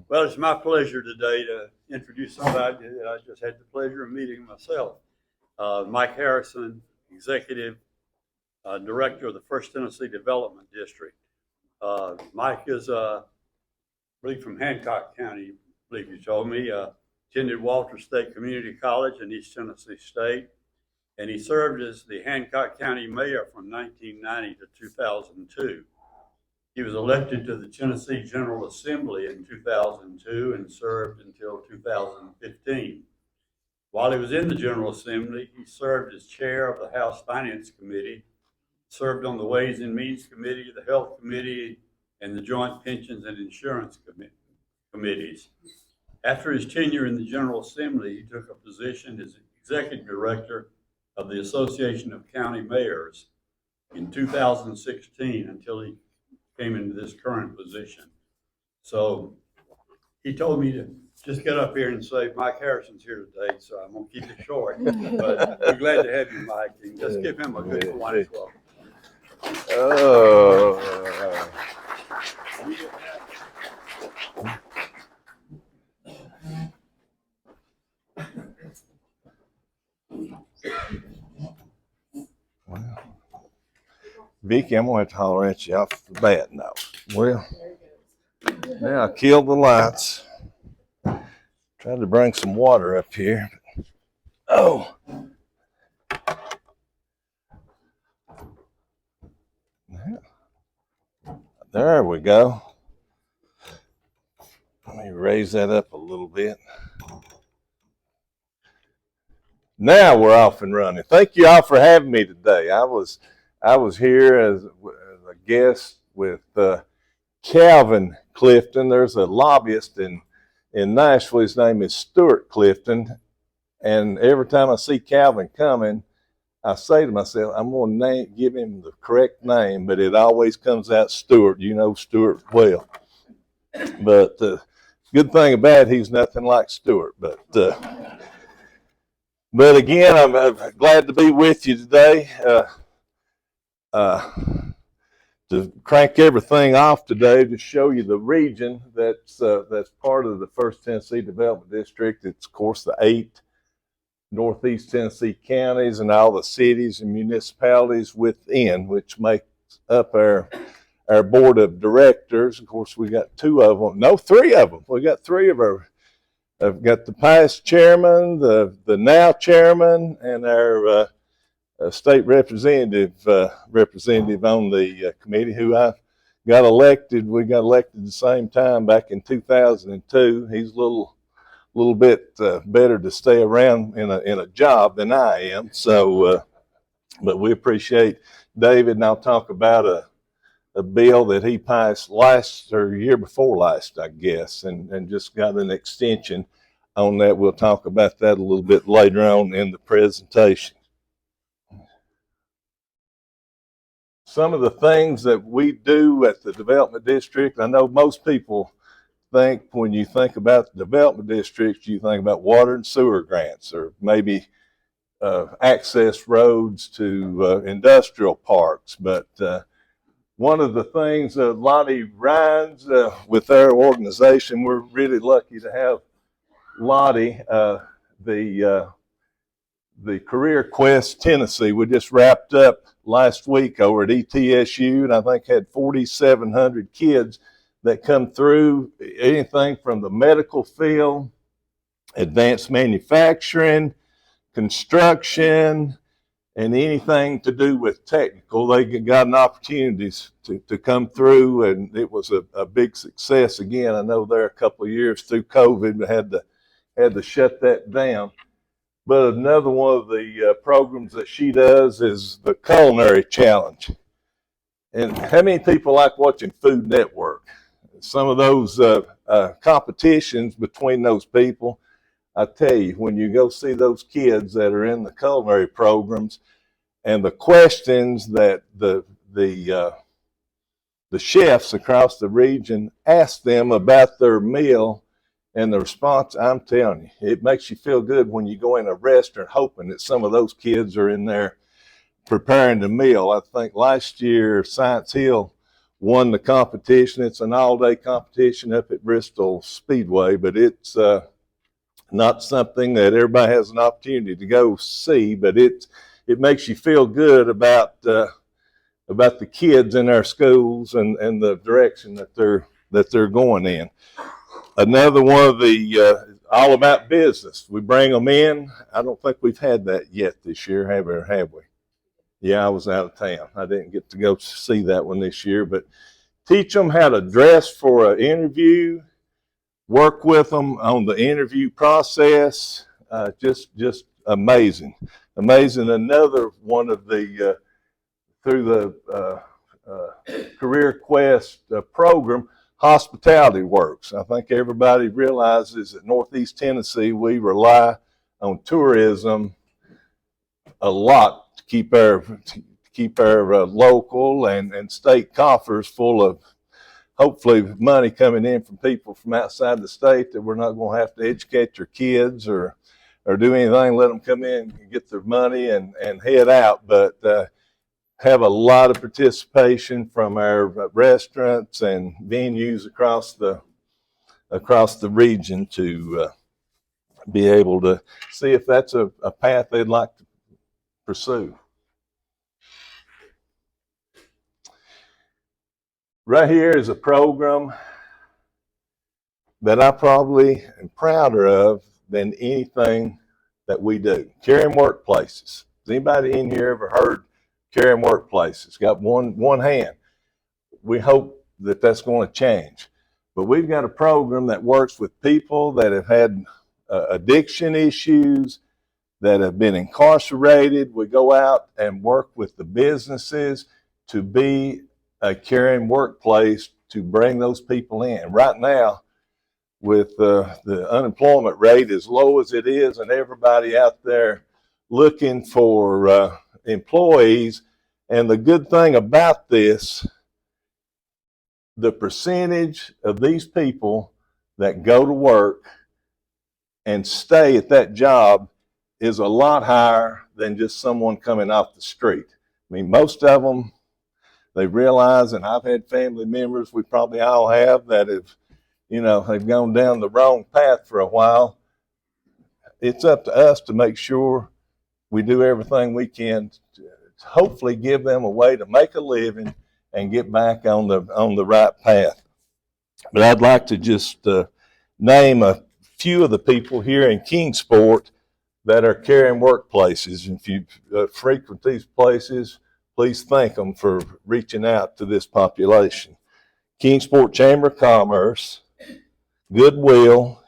Well, it's my pleasure today to introduce somebody that I just had the pleasure of meeting myself. Mike Harrison, Executive Director of the First Tennessee Development District. Mike is, I believe, from Hancock County, I believe you told me. Attended Walter State Community College in East Tennessee State, and he served as the Hancock County Mayor from 1990 to 2002. He was elected to the Tennessee General Assembly in 2002 and served until 2015. While he was in the General Assembly, he served as chair of the House Finance Committee, served on the Ways and Means Committee, the Health Committee, and the Joint Pensions and Insurance Committees. After his tenure in the General Assembly, he took a position as Executive Director of the Association of County Mayors in 2016 until he came into this current position. So he told me to just get up here and say, Mike Harrison's here today, so I'm going to keep it short. But we're glad to have you, Mike, and just give him a good Kiwanis welcome. Oh. Well, Vicky, I'm gonna have to holler at you off the bat now. Well, now I killed the lights. Tried to bring some water up here. Oh. There we go. Let me raise that up a little bit. Now we're off and running. Thank you all for having me today. I was here as a guest with Calvin Clifton. There's a lobbyist in Nashville. His name is Stuart Clifton. And every time I see Calvin coming, I say to myself, I'm going to give him the correct name, but it always comes out Stuart. You know Stuart well. But the good thing about it, he's nothing like Stuart. But again, I'm glad to be with you today. To crank everything off today to show you the region that's part of the First Tennessee Development District. It's, of course, the 8 Northeast Tennessee counties and all the cities and municipalities within, which makes up our board of directors. Of course, we got 2 of them. No, 3 of them. We got 3 of our. I've got the past chairman, the now chairman, and our state representative on the committee who I got elected. We got elected at the same time back in 2002. He's a little bit better to stay around in a job than I am. So, but we appreciate David, and I'll talk about a bill that he passed year before last, I guess, and just got an extension on that. We'll talk about that a little bit later on in the presentation. Some of the things that we do at the Development District, I know most people think when you think about the Development District, you think about water and sewer grants, or maybe access roads to industrial parks. But one of the things, Lottie Rhines, with our organization, we're really lucky to have Lottie, the Career Quest Tennessee. We just wrapped up last week over at ETSU, and I think had 4,700 kids that come through, anything from the medical field, advanced manufacturing, construction, and anything to do with technical. They got an opportunity to come through, and it was a big success. Again, I know there a couple of years through COVID, we had to shut that down. But another one of the programs that she does is the Culinary Challenge. And how many people like watching Food Network? Some of those competitions between those people, I tell you, when you go see those kids that are in the culinary programs and the questions that the chefs across the region ask them about their meal and the response, I'm telling you, it makes you feel good when you go in a restaurant hoping that some of those kids are in there preparing the meal. I think last year Science Hill won the competition. It's an all-day competition up at Bristol Speedway, but it's not something that everybody has an opportunity to go see, but it makes you feel good about the kids in our schools and the direction that they're going in. Another one of the all about business. We bring them in. I don't think we've had that yet this year, have we? Yeah, I was out of town. I didn't get to go see that one this year, but teach them how to dress for an interview, work with them on the interview process. Just amazing. Another one of the through the Career Quest program, Hospitality Works. I think everybody realizes that Northeast Tennessee, we rely on tourism a lot to keep our local and state coffers full of, hopefully, money coming in from people from outside the state that we're not going to have to educate their kids or do anything. Let them come in and get their money and head out. But have a lot of participation from our restaurants and venues across the region to be able to see if that's a path they'd like to pursue. Right here is a program that I probably am prouder of than anything that we do. Caring Workplaces. Has anybody in here ever heard Caring Workplaces? Got one hand. We hope that that's going to change. But we've got a program that works with people that have had addiction issues, that have been incarcerated. We go out and work with the businesses to be a caring workplace to bring those people in. Right now, with the unemployment rate as low as it is and everybody out there looking for employees, and the good thing about this, the percentage of these people that go to work and stay at that job is a lot higher than just someone coming off the street. I mean, most of them, they realize, and I've had family members, we probably all have, that have, they've gone down the wrong path for a while. It's up to us to make sure we do everything we can to hopefully give them a way to make a living and get back on the right path. But I'd like to just name a few of the people here in Kingsport that are caring workplaces. If you frequent these places, please thank them for reaching out to this population. Kingsport Chamber of Commerce, Goodwill,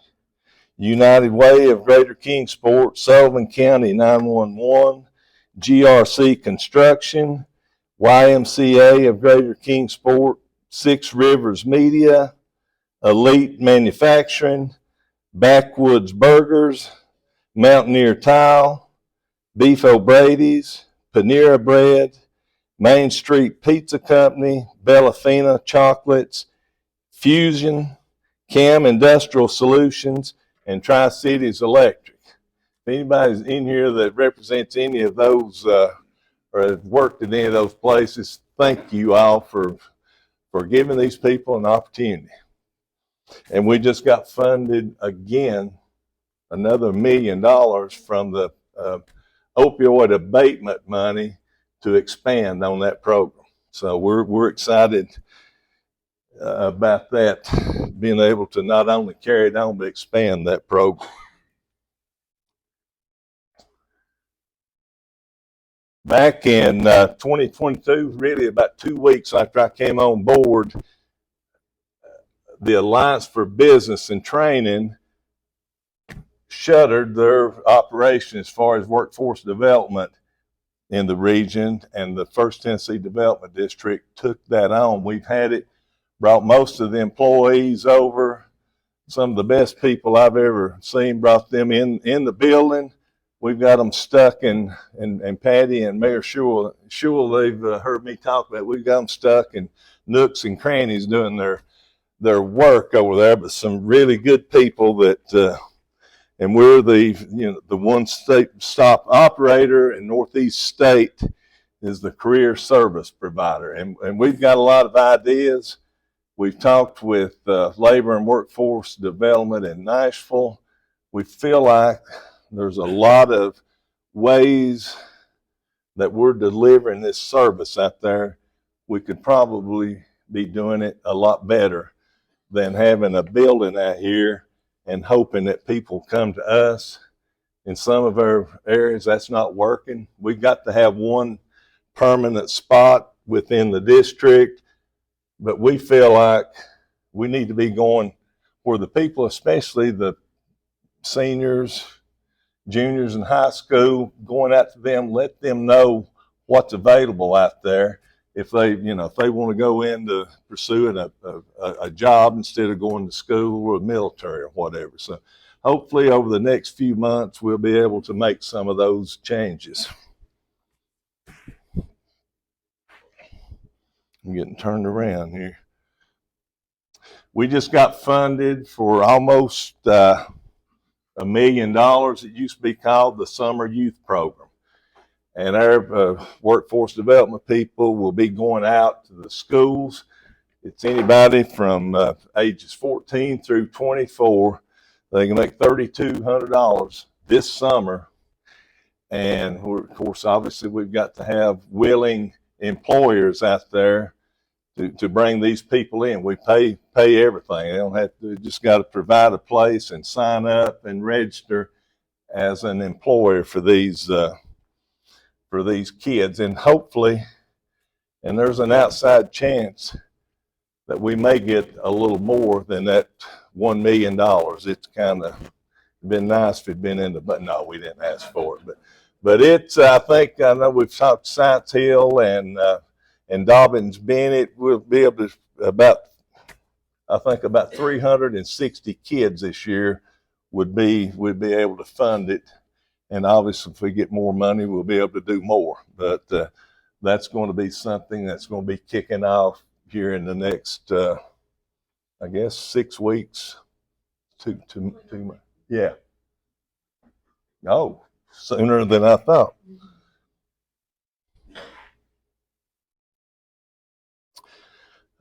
United Way of Greater Kingsport, Sullivan County 911, GRC Construction, YMCA of Greater Kingsport, Six Rivers Media, Elite Manufacturing, Backwoods Burgers, Mountaineer Tile, Beef O'Brady's, Panera Bread, Main Street Pizza Company, Bellafina Chocolates, Fusion, Cam Industrial Solutions, and Tri-Cities Electric. If anybody's in here that represents any of those or has worked in any of those places, thank you all for giving these people an opportunity. And we just got funded again, another $1 million from the opioid abatement money to expand on that program. So we're excited about that, being able to not only carry it on, but expand that program. Back in 2022, really about 2 weeks after I came on board, the Alliance for Business and Training shuttered their operation as far as workforce development in the region, and the First Tennessee Development District took that on. We've had it, brought most of the employees over, some of the best people I've ever seen, brought them in the building. We've got them stuck and Patty and Mayor Shule, they've heard me talk about, we've got them stuck in nooks and crannies doing their work over there, but some really good people that, and we're the one stop operator in Northeast State is the career service provider. And we've got a lot of ideas. We've talked with Labor and Workforce Development in Nashville. We feel like there's a lot of ways that we're delivering this service out there. We could probably be doing it a lot better than having a building out here and hoping that people come to us. In some of our areas, that's not working. We've got to have one permanent spot within the district, but we feel like we need to be going where the people, especially the seniors, juniors in high school, going out to them, let them know what's available out there. If they, if they want to go into pursuing a job instead of going to school or military or whatever. So hopefully over the next few months, we'll be able to make some of those changes. I'm getting turned around here. We just got funded for almost $1 million. It used to be called the Summer Youth Program. And our workforce development people will be going out to the schools. It's anybody from ages 14 through 24. They can make $3,200 this summer. And of course, obviously, we've got to have willing employers out there to bring these people in. We pay everything. They don't have to, just got to provide a place and sign up and register as an employer for these kids. And hopefully, and there's an outside chance that we may get a little more than that $1 million. It's kind of been nice if it'd been in the, but no, we didn't ask for it. But it's, I know we've talked to Science Hill and Dobbins Bennett. We'll be able to about 360 kids this year would be able to fund it. And obviously, if we get more money, we'll be able to do more. But that's going to be something that's going to be kicking off here in the next, 6 weeks. Two months. Yeah. Oh, sooner than I thought.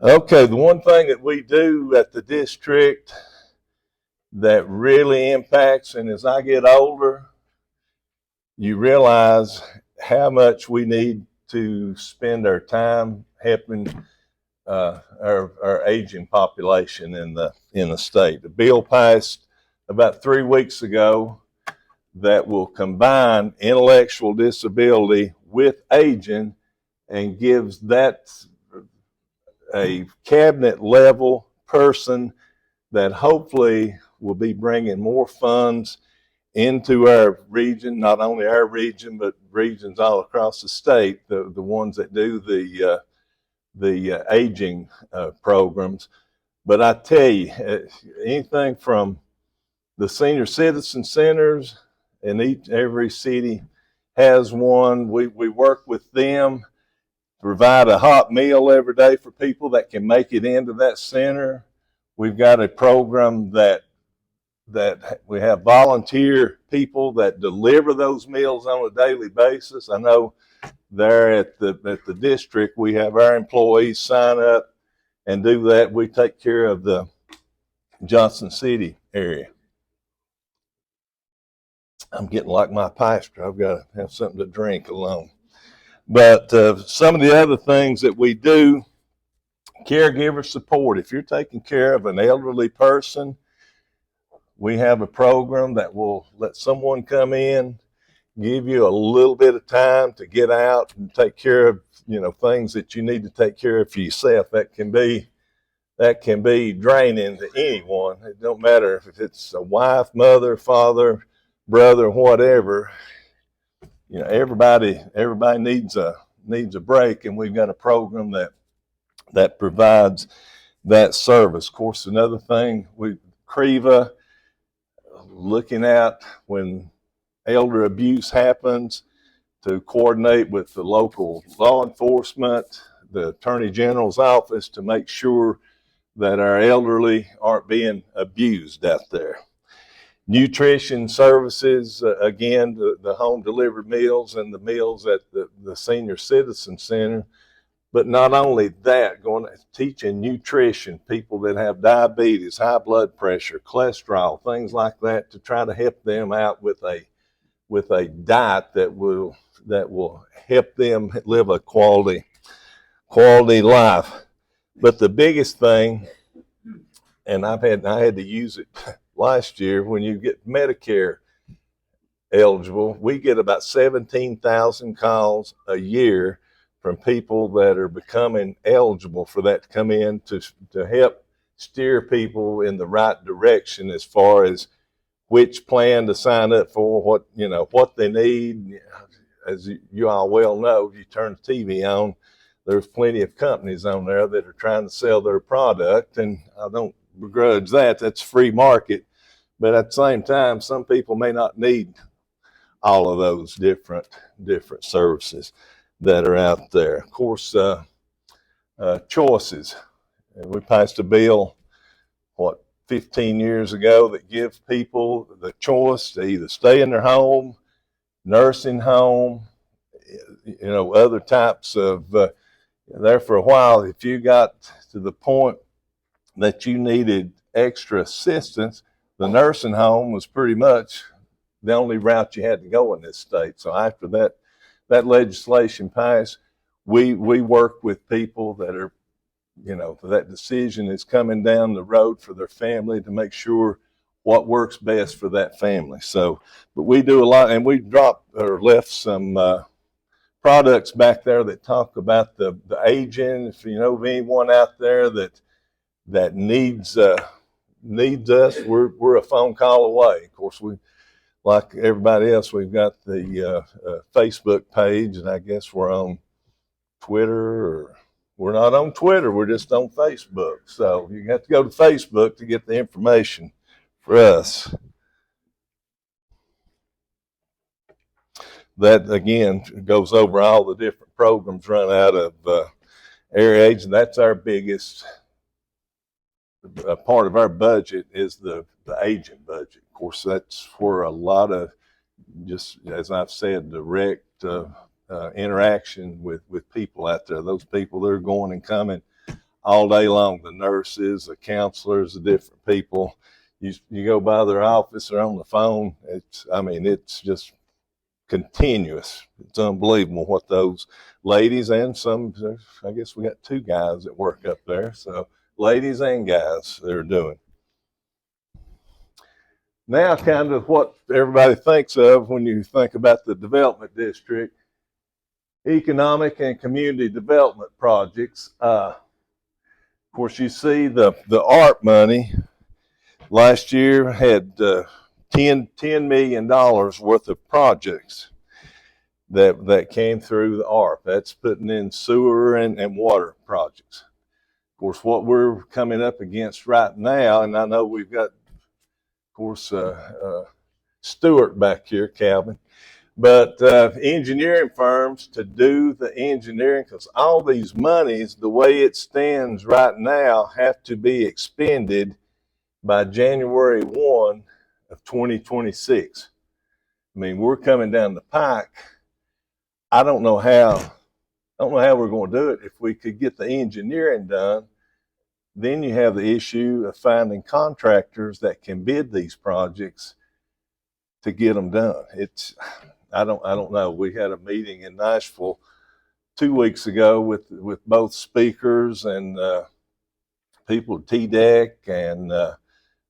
Okay, the one thing that we do at the district that really impacts, and as I get older, you realize how much we need to spend our time helping our aging population in the state. The bill passed about 3 weeks ago that will combine intellectual disability with aging and gives that a cabinet level person that hopefully will be bringing more funds into our region, not only our region, but regions all across the state, the ones that do the aging programs. But I tell you, anything from the senior citizen centers, and every city has one. We work with them, provide a hot meal every day for people that can make it into that center. We've got a program that we have volunteer people that deliver those meals on a daily basis. I know there at the district, we have our employees sign up and do that. We take care of the Johnson City area. I'm getting like my pastor. I've got to have something to drink alone. But some of the other things that we do, caregiver support. If you're taking care of an elderly person, we have a program that will let someone come in, give you a little bit of time to get out and take care of, things that you need to take care of for yourself. That can be draining to anyone. It don't matter if it's a wife, mother, father, brother, whatever. Everybody needs a break, and we've got a program that provides that service. Of course, another thing, CREVA, looking at when elder abuse happens, to coordinate with the local law enforcement, the Attorney General's office, to make sure that our elderly aren't being abused out there. nutrition services, again, the home delivered meals and the meals at the Senior Citizen Center. But not only that, teaching nutrition, people that have diabetes, high blood pressure, cholesterol, things like that, to try to help them out with a diet that will help them live a quality life. But the biggest thing, and I had to use it last year, when you get Medicare eligible, we get about 17,000 calls a year from people that are becoming eligible for that to come in to help steer people in the right direction as far as which plan to sign up for, what they need. As you all well know, if you turn the TV on, there's plenty of companies on there that are trying to sell their product, and I don't begrudge that. That's free market. But at the same time, some people may not need all of those different services that are out there. Of course, choices. We passed a bill, 15 years ago, that gives people the choice to either stay in their home, nursing home, other types of, there for a while, if you got to the point that you needed extra assistance, the nursing home was pretty much the only route you had to go in this state. So after that legislation passed, we work with people that are, that decision is coming down the road for their family to make sure what works best for that family. So, but we do a lot, and we dropped or left some products back there that talk about the aging. If you know of anyone out there that needs us, we're a phone call away. Of course, we, like everybody else, we've got the Facebook page, and I guess we're on Twitter, or we're not on Twitter, we're just on Facebook. So you have to go to Facebook to get the information for us. That, again, goes over all the different programs run out of AirAge, and that's our biggest part of our budget is the agent budget. Of course, that's where a lot of, just as I've said, direct interaction with people out there. Those people, they're going and coming all day long. The nurses, the counselors, the different people. You go by their office or on the phone. It's just continuous. It's unbelievable what those ladies, and some, I guess we got 2 guys that work up there. So ladies and guys, they're doing. Now, kind of what everybody thinks of when you think about the development district, economic and community development projects. Of course, you see the ARP money last year had $10 million worth of projects that came through the ARP. That's putting in sewer and water projects. Of course, what we're coming up against right now, and I know we've got, of course, Stuart back here, Calvin, but engineering firms to do the engineering, because all these monies, the way it stands right now, have to be expended by January 1 of 2026. I mean, we're coming down the pike. I don't know how we're going to do it. If we could get the engineering done, then you have the issue of finding contractors that can bid these projects to get them done. I don't know. We had a meeting in Nashville 2 weeks ago with both speakers and people at TDEC and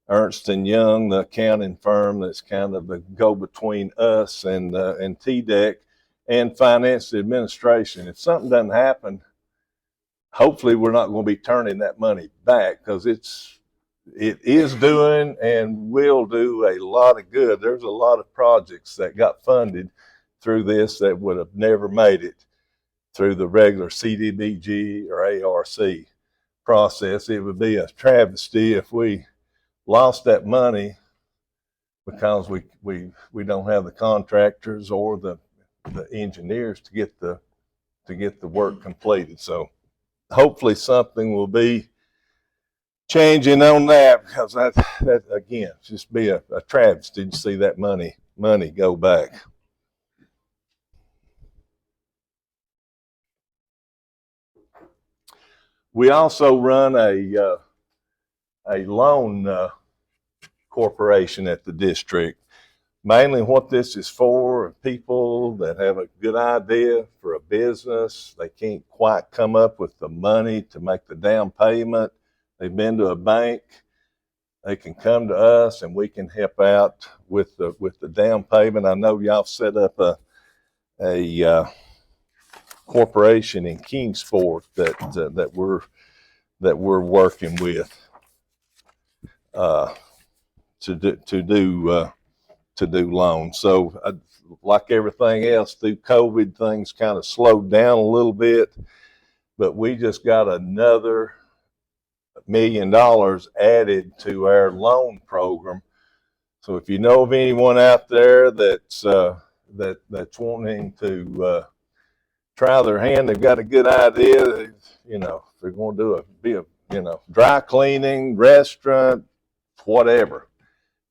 Ernst & Young, the accounting firm that's kind of the go-between us and TDEC and finance administration. If something doesn't happen, hopefully we're not going to be turning that money back, because it is doing and will do a lot of good. There's a lot of projects that got funded through this that would have never made it through the regular CDBG or ARC process. It would be a travesty if we lost that money because we don't have the contractors or the engineers to get the work completed. So hopefully something will be changing on that, because that again, just be a travesty to see that money go back. We also run a loan corporation at the district. Mainly what this is for, people that have a good idea for a business. They can't quite come up with the money to make the down payment. They've been to a bank. They can come to us and we can help out with the down payment. I know y'all set up a corporation in Kingsport that we're working with to do loans. So like everything else through COVID, things kind of slowed down a little bit, but we just got another $1 million added to our loan program. So if you know of anyone out there that's wanting to try their hand, they've got a good idea, you know, if they're going to be a dry cleaning, restaurant, whatever,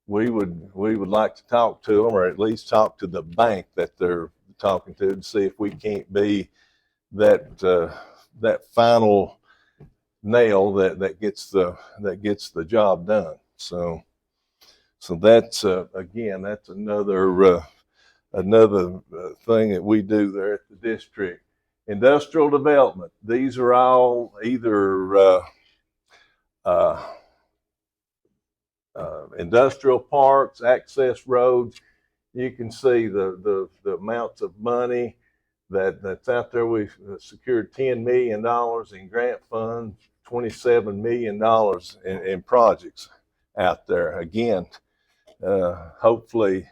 we would like to talk to them, or at least talk to the bank that they're talking to see if we can't be that final nail that gets the job done. So that's again, that's another thing that we do there at the district. Industrial development. These are all either industrial parks, access roads. You can see the amounts of money that's out there. We've secured $10 million in grant funds, $27 million in projects out there. Again, hopefully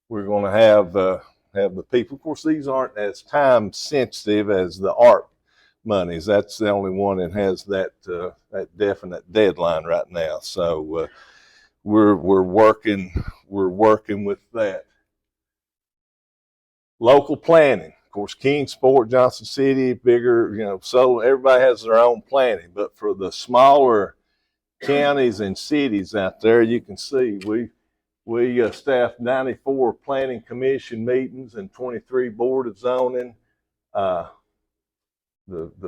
we're going to have the people. Of course, these aren't as time sensitive as the ARP monies. That's the only one that has that definite deadline right now. So we're working with that. Local planning. Of course, Kingsport, Johnson City, bigger, so everybody has their own planning. But for the smaller counties and cities out there, you can see we staffed 94 planning commission meetings and 23 board of zoning. The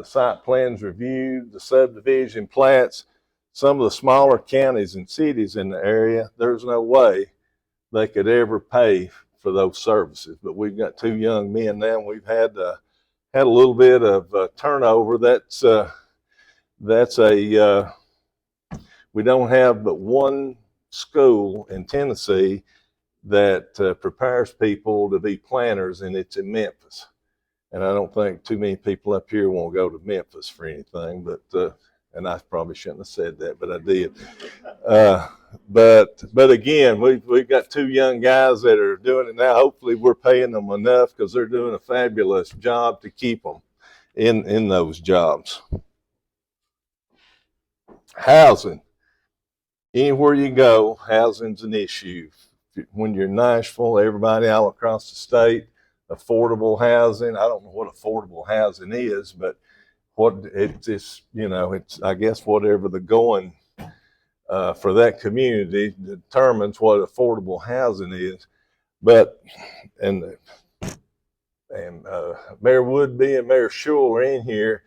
site plans reviewed, the subdivision plats. Some of the smaller counties and cities in the area, there's no way they could ever pay for those services. But we've got 2 young men now, and we've had a little bit of turnover. We don't have but one school in Tennessee that prepares people to be planners, and it's in Memphis. And I don't think too many people up here want to go to Memphis for anything, but and I probably shouldn't have said that, but I did. But again, we've got 2 young guys that are doing it now. Hopefully we're paying them enough, because they're doing a fabulous job to keep them in those jobs. Housing. Anywhere you go, housing's an issue. When you're in Nashville, everybody all across the state, affordable housing. I don't know what affordable housing is, but it's I guess whatever the going for that community determines what affordable housing is. But and Mayor Woodby and Mayor Schewel are in here,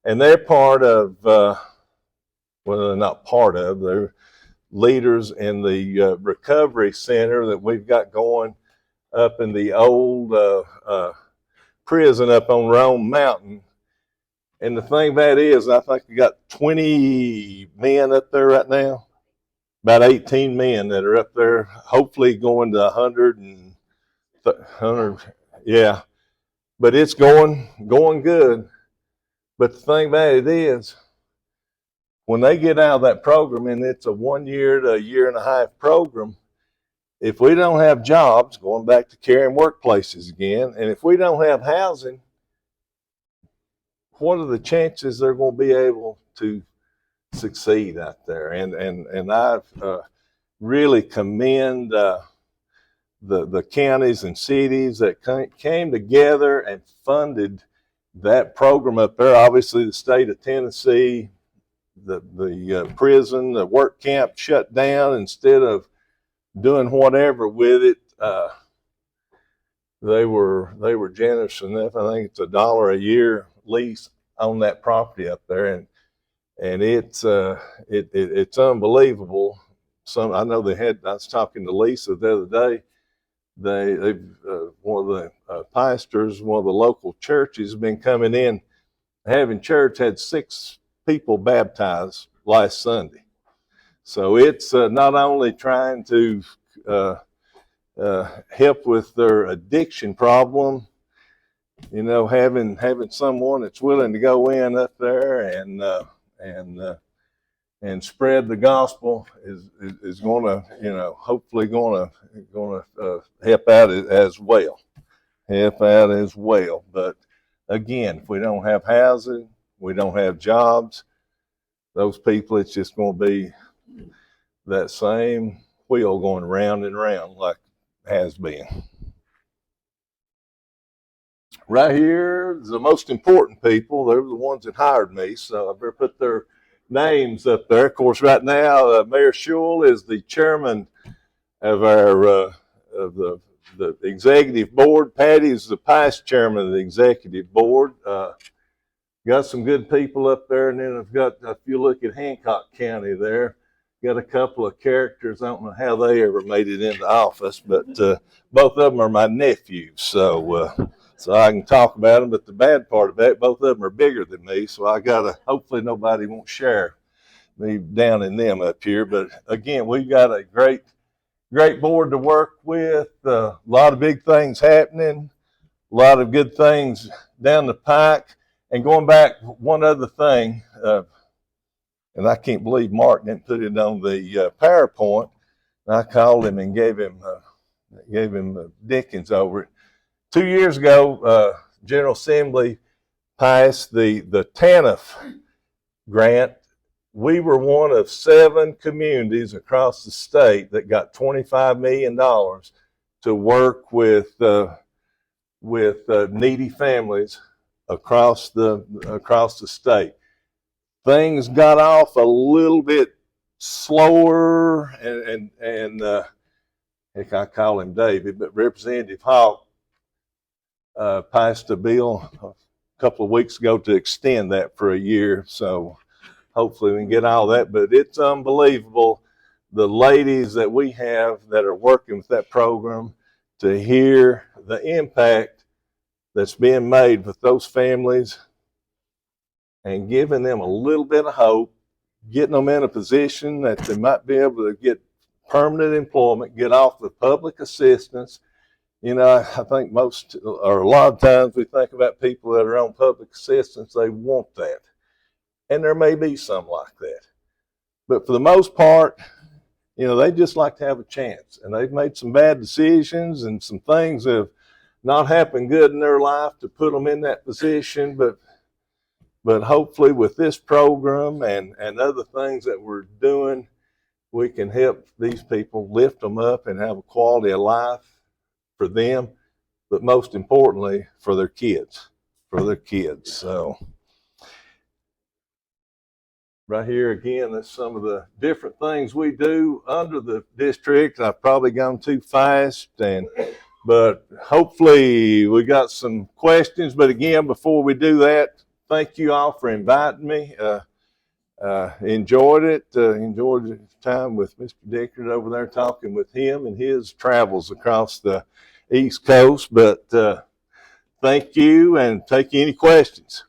and they're part of well, they're not part of, they're leaders in the recovery center that we've got going up in the old prison up on Rome Mountain. And the thing about it is, I think we got 20 men up there right now, about 18 men that are up there, hopefully going to 100. Yeah, but it's going good. But the thing about it is, when they get out of that program, and it's a 1 year to 1.5 year program, if we don't have jobs, going back to caring workplaces again, and if we don't have housing, what are the chances they're going to be able to succeed out there? And I really commend the counties and cities that came together and funded that program up there. Obviously, the state of Tennessee prison, the work camp shut down. Instead of doing whatever with it, they were generous enough. I think it's $1 a year lease on that property up there, and it's unbelievable. I know I was talking to Lisa the other day. One of the pastors, one of the local churches, has been coming in, having church, had 6 people baptized last Sunday. So it's not only trying to help with their addiction problem, you know, having someone that's willing to go in up there and spread the gospel is going to, you know, hopefully going to help out as well. But again, if we don't have housing, we don't have jobs, those people, it's just going to be that same wheel going round and round like it has been. Right here, the most important people, they're the ones that hired me, so I better put their names up there. Of course, right now, Mayor Schewel is the chairman of our of the executive board. Patty is the vice chairman of the executive board. Got some good people up there, and then I've got, if you look at Hancock County there, got a couple of characters. I don't know how they ever made it into office, but both of them are my nephews, so I can talk about them. But the bad part of that, both of them are bigger than me, so I gotta, hopefully nobody won't share me down in them up here. But again, we've got a great board to work with. A lot of big things happening, a lot of good things down the pike. And going back, one other thing, and I can't believe Mark didn't put it on the PowerPoint. I called him and gave him Dickens over it. 2 years ago, General Assembly passed the TANF grant. We were one of 7 communities across the state that got $25 million to work with needy families across the state. Things got off a little bit slower, and heck, I call him David, but Representative Hawk passed a bill a couple of weeks ago to extend that for a year. So hopefully we can get all that. But it's unbelievable, the ladies that we have that are working with that program, to hear the impact that's being made with those families and giving them a little bit of hope, getting them in a position that they might be able to get permanent employment, get off the public assistance. You know, I think most, or a lot of times we think about people that are on public assistance, they want that. And there may be some like that. But for the most part, you know, they just like to have a chance. And they've made some bad decisions, and some things have not happened good in their life to put them in that position. But hopefully with this program and other things that we're doing, we can help these people, lift them up, and have a quality of life for them, but most importantly for their kids. So right here again, that's some of the different things we do under the district. I've probably gone too fast, but hopefully we got some questions. But again, before we do that, thank you all for inviting me. Enjoyed it. Enjoyed the time with Mr. Dickert over there, talking with him and his travels across the East Coast. But thank you, and take any questions.